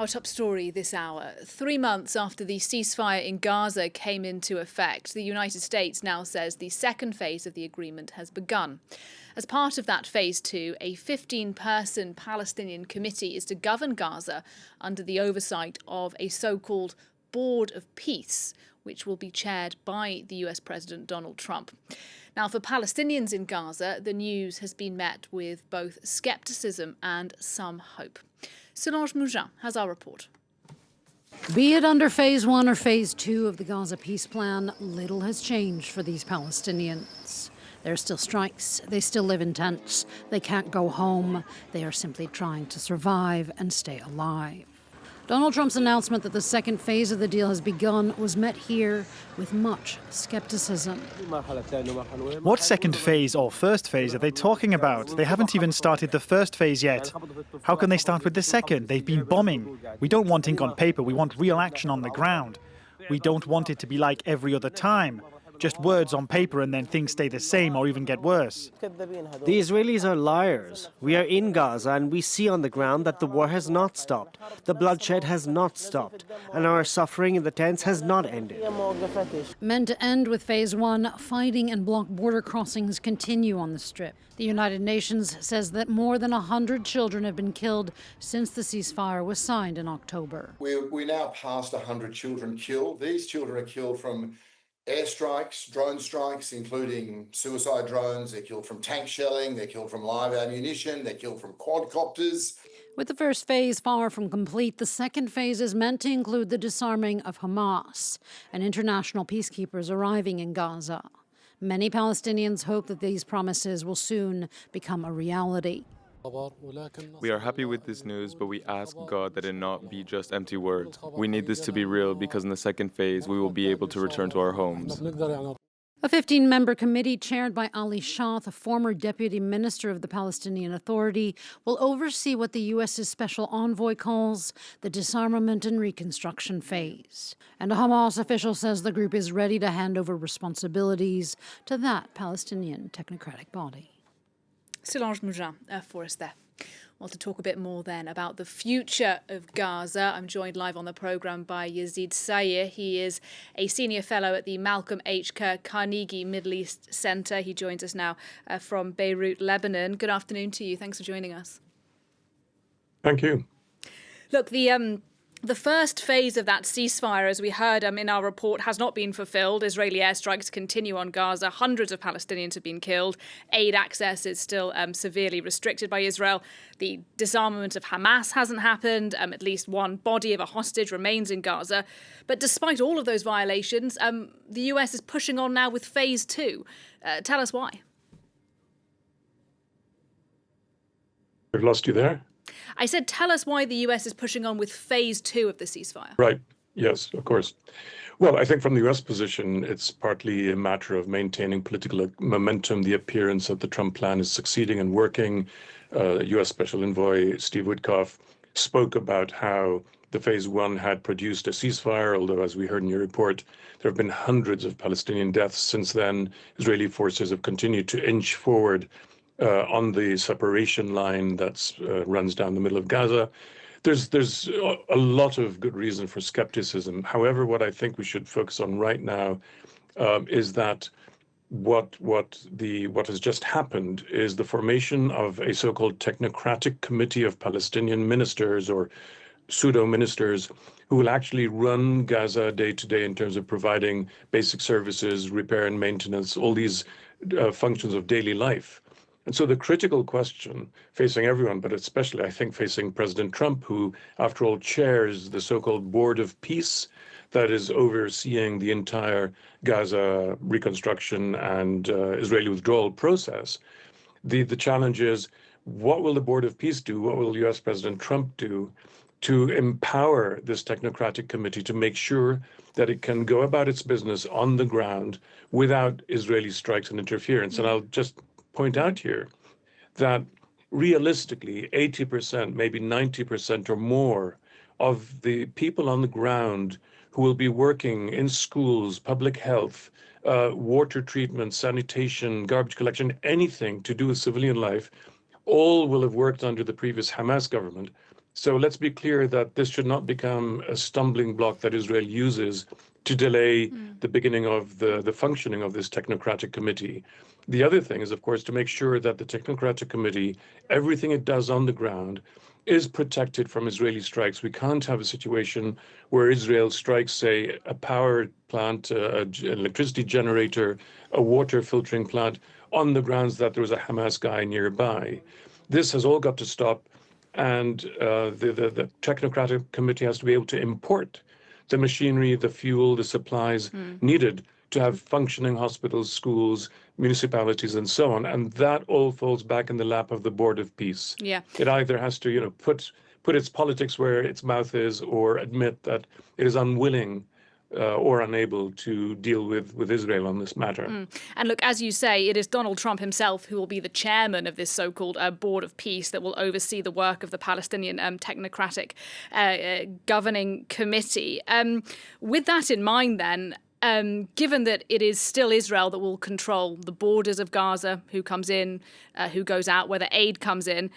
Our top story this hour. 3 months after the ceasefire in Gaza came into effect, the United States now says the second phase of the agreement has begun. As part of that phase 2, a 15-person Palestinian committee is to govern Gaza under the oversight of a so-called Board of Peace, which will be chaired by the US President Donald Trump. Now, for Palestinians in Gaza, the news has been met with both scepticism and some hope. Solange Mougin has our report. Be it under phase 1 or phase 2 of the Gaza peace plan, little has changed for these Palestinians. There are still strikes, they still live in tents, they can't go home, they are simply trying to survive and stay alive. Donald Trump's announcement that the second phase of the deal has begun was met here with much skepticism. What second phase or first phase are they talking about? They haven't even started the first phase yet. How can they start with the second? They've been bombing. We don't want ink on paper, we want real action on the ground. We don't want it to be like every other time. Just words on paper and then things stay the same or even get worse. The Israelis are liars. We are in Gaza and we see on the ground that the war has not stopped. The bloodshed has not stopped. And our suffering in the tents has not ended. Meant to end with phase 1, fighting and blocked border crossings continue on the Strip. The United Nations says that more than 100 children have been killed since the ceasefire was signed in October. We're now past 100 children killed. These children are killed from airstrikes, drone strikes, including suicide drones. They're killed from tank shelling, they're killed from live ammunition, they're killed from quadcopters. With the first phase far from complete, the second phase is meant to include the disarming of Hamas and international peacekeepers arriving in Gaza. Many Palestinians hope that these promises will soon become a reality. We are happy with this news, but we ask God that it not be just empty words. We need this to be real because in the second phase, we will be able to return to our homes. A 15-member committee chaired by Ali Shah, the former deputy minister of the Palestinian Authority, will oversee what the U.S.'s special envoy calls the disarmament and reconstruction phase. And a Hamas official says the group is ready to hand over responsibilities to that Palestinian technocratic body. Solange Mougin for us there. Well, to talk a bit more then about the future of Gaza, I'm joined live on the programme by Yezid Sayigh. He is a senior fellow at the Malcolm H. Kerr Carnegie Middle East Centre. He joins us now from Beirut, Lebanon. Good afternoon to you. Thanks for joining us. Thank you. Look, the first phase of that ceasefire, as we heard in our report, has not been fulfilled. Israeli airstrikes continue on Gaza. Hundreds of Palestinians have been killed. Aid access is still severely restricted by Israel. The disarmament of Hamas hasn't happened. At least one body of a hostage remains in Gaza. But despite all of those violations, the US is pushing on now with phase 2. Tell us why. I've lost you there. I said, tell us why the US is pushing on with phase 2 of the ceasefire. Right. Yes, of course. Well, I think from the US position, it's partly a matter of maintaining political momentum, the appearance that the Trump plan is succeeding and working. US Special Envoy Steve Witkoff spoke about how the phase 1 had produced a ceasefire, although, as we heard in your report, there have been hundreds of Palestinian deaths since then. Israeli forces have continued to inch forward on the separation line that runs down the middle of Gaza. There's a lot of good reason for skepticism. However, what I think we should focus on right now is that what has just happened is the formation of a so-called Technocratic Committee of Palestinian ministers or pseudo-ministers who will actually run Gaza day to day in terms of providing basic services, repair and maintenance, all these functions of daily life. And so the critical question facing everyone, but especially I think facing President Trump, who after all chairs the so-called Board of Peace that is overseeing the entire Gaza reconstruction and Israeli withdrawal process, the challenge is, what will the Board of Peace do? What will US President Trump do to empower this technocratic committee to make sure that it can go about its business on the ground without Israeli strikes and interference? And I'll just point out here that realistically 80%, maybe 90% or more of the people on the ground who will be working in schools, public health, water treatment, sanitation, garbage collection, anything to do with civilian life, all will have worked under the previous Hamas government. So let's be clear that this should not become a stumbling block that Israel uses to delay the beginning of the functioning of this technocratic committee. The other thing is, of course, to make sure that the technocratic committee, everything it does on the ground, is protected from Israeli strikes. We can't have a situation where Israel strikes, say, a power plant, an electricity generator, a water filtering plant, on the grounds that there was a Hamas guy nearby. This has all got to stop, and the technocratic committee has to be able to import the machinery, the fuel, the supplies needed to have functioning hospitals, schools, municipalities, and so on. And that all falls back in the lap of the Board of Peace. Yeah. It either has to, put its politics where its mouth is, or admit that it is unwilling or unable to deal with Israel on this matter. And look, as you say, it is Donald Trump himself who will be the chairman of this so-called Board of Peace that will oversee the work of the Palestinian Technocratic Governing Committee. With that in mind, then, given that it is still Israel that will control the borders of Gaza, who comes in, who goes out, where the aid comes in,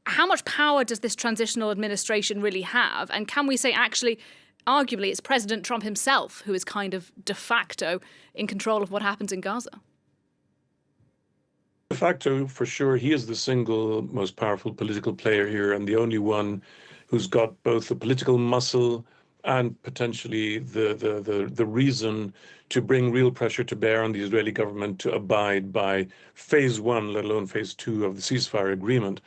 how much power does this transitional administration really have? And can we say, actually, arguably, it's President Trump himself who is kind of de facto in control of what happens in Gaza? De facto, for sure, he is the single most powerful political player here, and the only one who's got both the political muscle and potentially the reason to bring real pressure to bear on the Israeli government to abide by phase one, let alone phase two of the ceasefire agreement.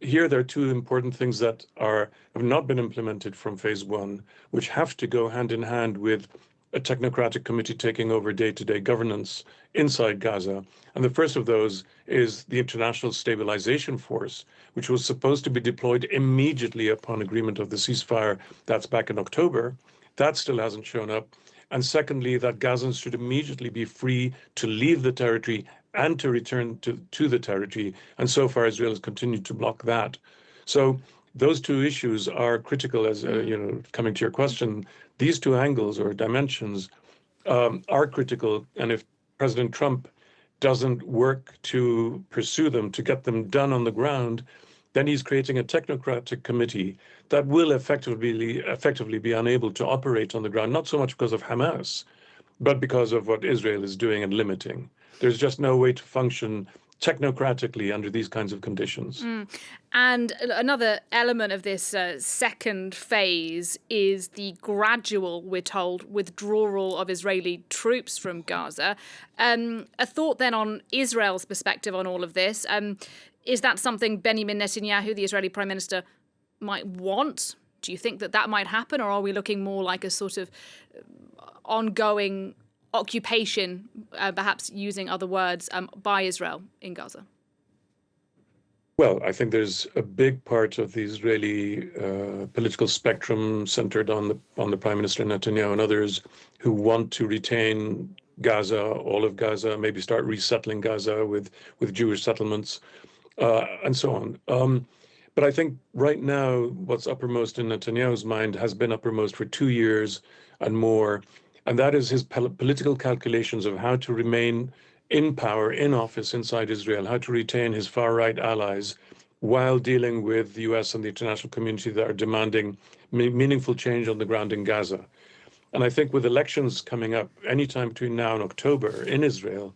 Here, there are two important things that have not been implemented from phase one, which have to go hand in hand with a technocratic committee taking over day-to-day governance inside Gaza. And the first of those is the International Stabilization Force, which was supposed to be deployed immediately upon agreement of the ceasefire. That's back in October. That still hasn't shown up. And secondly, that Gazans should immediately be free to leave the territory and to return to the territory. And so far, Israel has continued to block that. So those two issues are critical, as coming to your question. These two angles or dimensions are critical. And if President Trump doesn't work to pursue them, to get them done on the ground, then he's creating a technocratic committee that will effectively be unable to operate on the ground, not so much because of Hamas, but because of what Israel is doing and limiting. There's just no way to function technocratically under these kinds of conditions. And another element of this second phase is the gradual, we're told, withdrawal of Israeli troops from Gaza. A thought then on Israel's perspective on all of this. Is that something Benjamin Netanyahu, the Israeli Prime Minister, might want? Do you think that might happen, or are we looking more like a sort of ongoing occupation, perhaps using other words, by Israel in Gaza? Well, I think there's a big part of the Israeli political spectrum centered on the Prime Minister Netanyahu and others who want to retain Gaza, all of Gaza, maybe start resettling Gaza with Jewish settlements, and so on. But I think right now, what's uppermost in Netanyahu's mind has been uppermost for 2 years and more, and that is his political calculations of how to remain in power, in office inside Israel, how to retain his far-right allies while dealing with the US and the international community that are demanding meaningful change on the ground in Gaza. And I think with elections coming up anytime between now and October in Israel,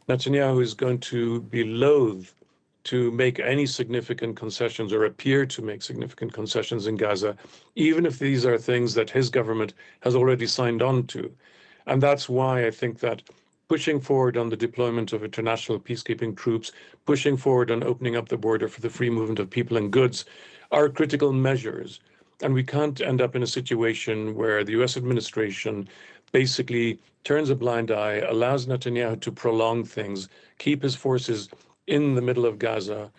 Netanyahu is going to be loath to make any significant concessions or appear to make significant concessions in Gaza, even if these are things that his government has already signed on to. And that's why I think that pushing forward on the deployment of international peacekeeping troops, pushing forward on opening up the border for the free movement of people and goods are critical measures. And we can't end up in a situation where the US administration basically turns a blind eye, allows Netanyahu to prolong things, keep his forces in the middle of Gaza,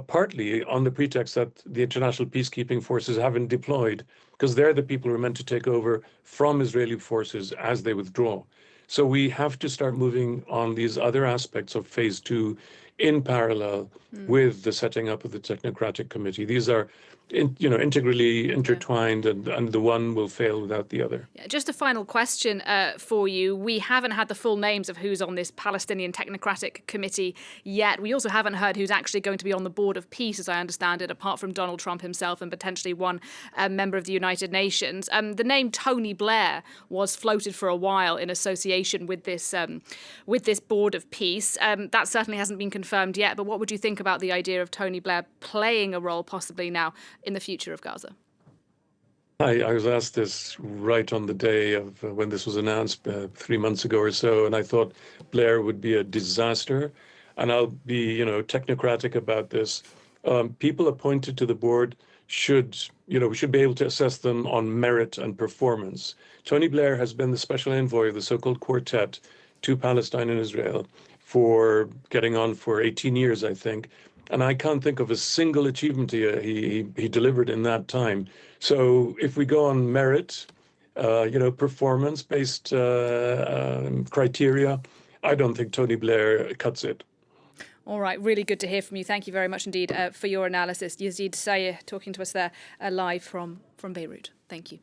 partly on the pretext that the international peacekeeping forces haven't deployed, because they're the people who are meant to take over from Israeli forces as they withdraw. So we have to start moving on these other aspects of phase two in parallel with the setting up of the Technocratic Committee. These are integrally intertwined, and the one will fail without the other. Yeah, just a final question for you. We haven't had the full names of who's on this Palestinian Technocratic Committee yet. We also haven't heard who's actually going to be on the Board of Peace, as I understand it, apart from Donald Trump himself and potentially one member of the United Nations. The name Tony Blair was floated for a while in association with this Board of Peace. That certainly hasn't been confirmed yet, but what would you think about the idea of Tony Blair playing a role possibly now in the future of Gaza? I was asked this right on the day of when this was announced 3 months ago or so, and I thought Blair would be a disaster. And I'll be, technocratic about this. People appointed to the board we should be able to assess them on merit and performance. Tony Blair has been the special envoy of the so-called quartet to Palestine and Israel for getting on for 18 years, I think. And I can't think of a single achievement he delivered in that time. So if we go on merit, performance-based criteria, I don't think Tony Blair cuts it. All right, really good to hear from you. Thank you very much indeed for your analysis. Yezid Sayigh talking to us there live from Beirut. Thank you.